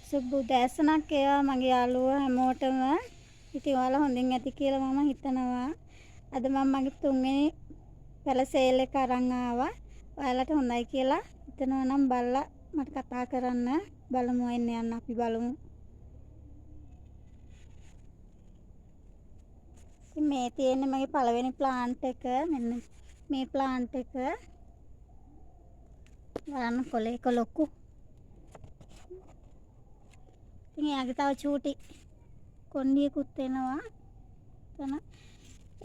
සුබ උදෑසනක් ඒවා මගේ යාළුවෝ හැමෝටම. ඉතින් ඔයාලා හොඳින් ඇති කියලා මම හිතනවා. අද මම මගේ තුන්වෙනි පැල සේල් එක අරන් ආවා. ඔයාලට හොඳයි කියලා හිතනවා නම් බලලා මට කතා කරන්න. බලමු එන්න යන්න අපි බලමු. ඉතින් මේ තියෙන්නේ මගේ පළවෙනි ප්ලාන්ට් එක. මෙන්න මේ ප්ලාන්ට් එක. බලන්න කොලේක ලොකු. ඉතින් එයාගේ තව චූටි කොණ්ඩියකුත් එනවා. එතන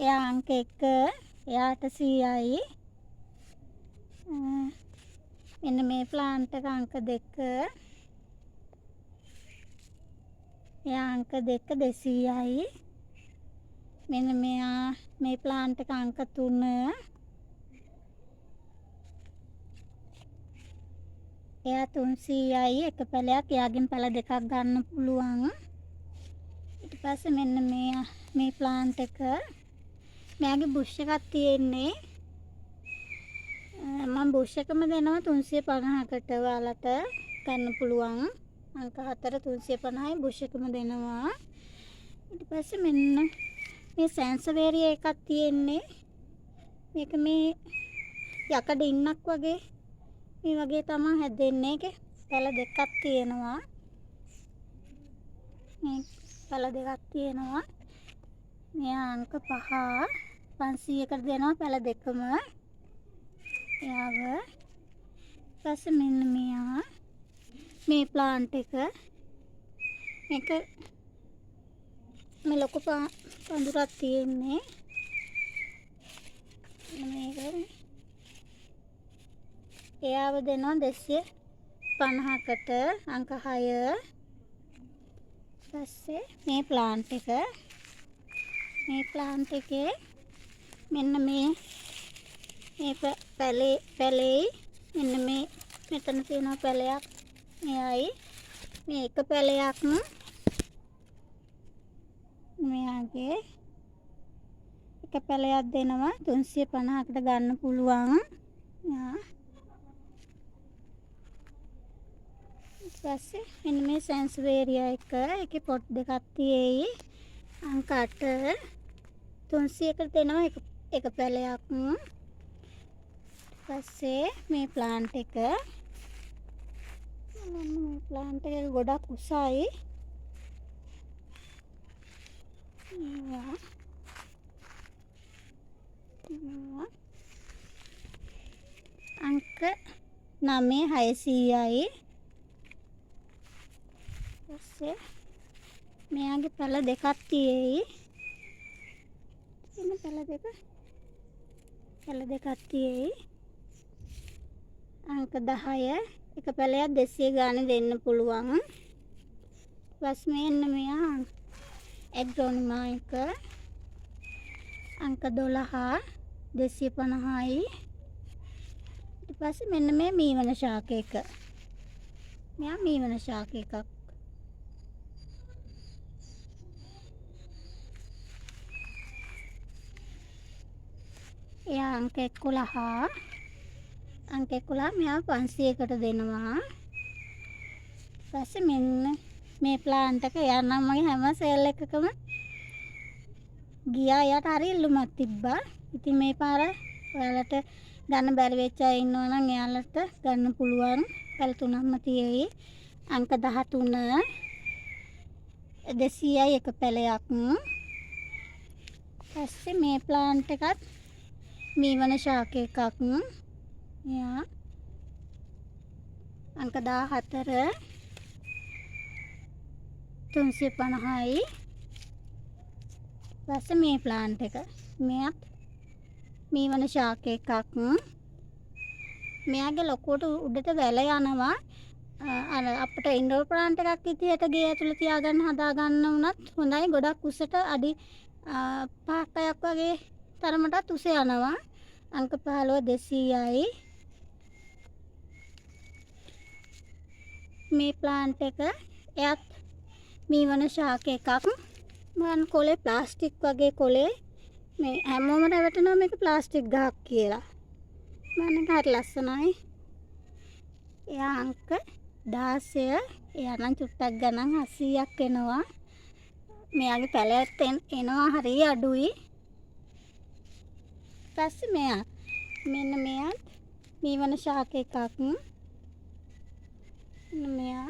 එයා අංක 1, එයාට 100යි. මෙන්න මේ ප්ලාන්ට් එක අංක 2. එයා අංක 2 200යි. මෙන්න මේ ප්ලාන්ට් එක අංක 3. එයා 300යි. එක පැලයක් එයාගෙන් පැල දෙකක් ගන්න පුළුවන්. ඊට පස්සේ මෙන්න මේ ප්ලාන්ට් එක මෙයාගේ බුෂ් එකක් තියෙන්නේ. මම බුෂ් එකම දෙනවා 350කට ඔයාලට ගන්න පුළුවන්. අංක 4 350යි බුෂ් එකම දෙනවා. ඊට පස්සේ මෙන්න මේ සැන්සවේරියා එකක් තියෙන්නේ. මේක මේ යකඩ ඉන්නක් වගේ මේ වගේ තමයි හැදෙන්නේ. ඒකේ පැල දෙකක් තියෙනවා. මේ පැල දෙකක් තියෙනවා. මෙයා අංක 5 500කට දෙනවා පැල දෙකම. එයාව ඊපස්සේ මෙන්න මේ ප්ලාන්ට් එක මේක මේ ලොකු පඳුරක් තියෙන්නේ. මේක එයාව දෙනවා 250කට අංක 6. ඊපස්සේ මේ ප්ලාන්ට් එකේ මෙන්න මේ පැලේ මෙන්න මෙතන තියෙන පැලයක් මෙයයි. මේ එක පැලයක් මෙයාගේ එක පැලයක් දෙනවා 350කට ගන්න පුළුවන්. ඊපස්සේ මෙන්න මේ සැන්සවේරියා එක එකේ පොට් දෙකක් තියෙයි. අංක 8 300කට දෙනවා එක පැලයක්. ඊපස්සේ මේ ප්ලාන්ට් එක ගොඩක් උසයි. අංක 9 600යි. ඊපස්සේ මෙයාගේ පැල දෙකක් තියෙයි. එන්න පැල දෙකක් තියෙයි. අංක 10 එක පැලයක් 200 ගානේ දෙන්න පුළුවන්. ඊපස් මෙන්න මෙයා ඇග්‍රොනිමා එක අංක 12 250යි. ඊට පස්සේ මෙන්න මේ මීවන ශාක එක. මෙයා මීවන ශාක එකක්. එයා අංක 11 මෙයා 500කට දෙනවා. ඊපස්සේ මෙන්න මේ ප්ලාන්ට් එක එයා නම් මගේ හැම සේල් එකකම ගියා. එයාට හරි ඉල්ලුමක් තිබ්බා. ඉතින් මේ පාර ඔයාලට ගන්න බැරි වෙච්ච අය ඉන්නවා නම් එයාලට ගන්න පුළුවන්. පැල තුනක්ම තියෙයි. අංක 13 200යි එක පැලයක්. ඊපස්සේ මේ ප්ලාන්ට් එකත් මීවන ශාක එකක්. එයා අංක 14 350යි. ඊපස්සේ මේ ප්ලාන්ට් එක මෙයත් මීවන ශාක එකක්. මෙයාගේ ලොකුවට උඩට වැල යනවා. අපිට ඉන්ඩෝර් ප්ලාන්ට් එකක් විදියට ගේ ඇතුළේ තියාගන්න හදාගන්න උනත් හොඳයි. ගොඩක් උසට අඩි 5ක් වගේ තරමටත් උස යනවා. අංක 15 200යි. මේ ප්ලාන්ට් එක එයත් මීවන ශාක එකක්. මම කොලේ ප්ලාස්ටික් වගේ කොලේ මේ හැමෝම රැවටෙනවා මේක ප්ලාස්ටික් ගහක් කියලා. මම හරි ලස්සනයි. එයා අංක 16 එයානම් චුට්ටක් ගණන් 80ක් එනවා. මෙයාගේ පැලයත් එනවා හරිය අඩුයි. ඊපස්සේ මෙයා මෙන්න මෙයාත් මීවන ශාක එකක්. මෙයා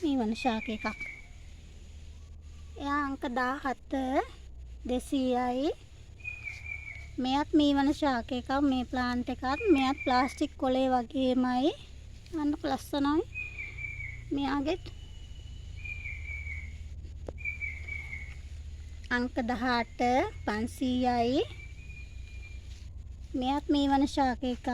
මීවන ශාක එකක්. එයා අංක 17 200යි. මෙයත් මීවන ශාක එකක්. මේ ප්ලාන්ට් එකත් මෙයත් ප්ලාස්ටික් කොලේ වගේමයි. අන්න ලස්සනයි. මෙයාගෙත් අංක 18 500යි. මෙයත් මීවන ශාක එකක්.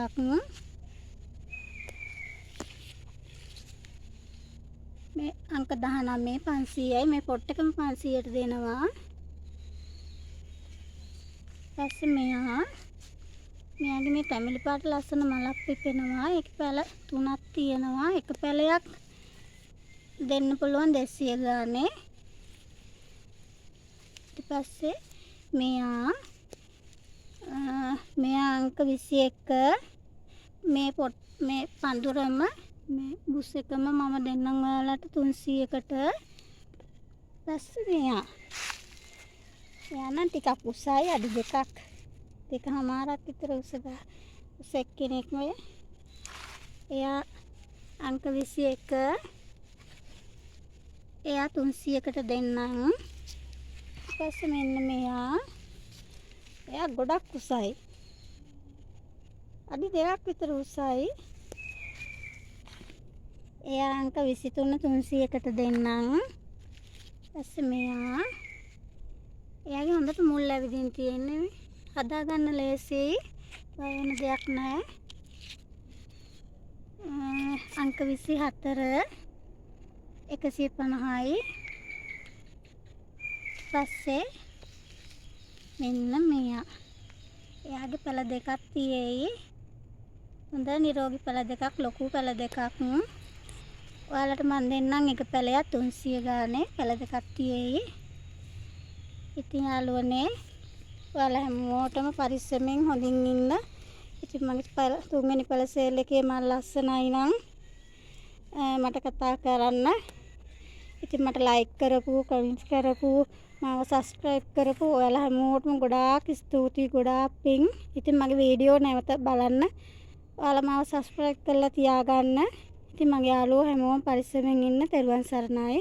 මේ අංක 19 500යි. මේ පොට් එකම 500ට දෙනවා. ඊපස්සේ මෙයාගේ මේ තැඹිලි පාට ලස්සන මලක් පිපෙනවා. ඒක පැල 3ක් තියෙනවා. එක පැලයක් දෙන්න පුළුවන් 200 ගානේ. ඊට පස්සේ මෙයා අංක 21 මේ පඳුරම මේ බුස් එකම මම දෙන්නම් ඔයාලට 300කට. ඊපස්සේ මෙයා නම් ටිකක් උසයි අඩි දෙකක් දෙකමාරක් විතර උස කෙනෙක් නේ. එයා අංක 21 එයා 300කට දෙන්නම්. ඊපස්සේ මෙන්න එයා ගොඩක් උසයි අඩි 2ක් විතර උසයි. එයා අංක 23 300කට දෙන්නම්. ඊපස්සේ එයාගේ හොඳට මුල් ඇවිදින් තියෙන්නේ. හදා ගන්න ලේසියි. වෙන දෙයක් නැහැ. අංක 24 150යි. පස්සේ මෙන්න එයාගේ පැල දෙකක් තියෙයි. හොඳ නිරෝගී පැල දෙකක්, ලොකු පැල දෙකක්. ඔයාලට මම දෙන්නම් එක පැලයක් 300 ගානේ. පැල දෙකක් තියෙයි. ඉතින් යාළුවනේ ඔයාලා හැමෝටම පරිස්සමෙන් හොඳින් ඉන්න. ඉතින් මගේ තුන්වෙනි පැල සේල් එකේ මල් ලස්සනයි නම් මට කතා කරන්න. ඉතින් මට ලයික් කරපු, කමෙන්ට්ස් කරපු, මාව සබ්ස්ක්‍රයිබ් කරපු ඔයාලා හැමෝටම ගොඩාක් ස්තුතියි, ගොඩාක් පිං. ඉතින් මගේ වීඩියෝ නැවත බලන්න. ඔයාලා මාව සබ්ස්ක්‍රයිබ් කරලා තියාගන්න. ඉතින් මගේ යාළුවෝ හැමෝම පරිස්සමෙන් ඉන්න. තෙරුවන් සරණයි.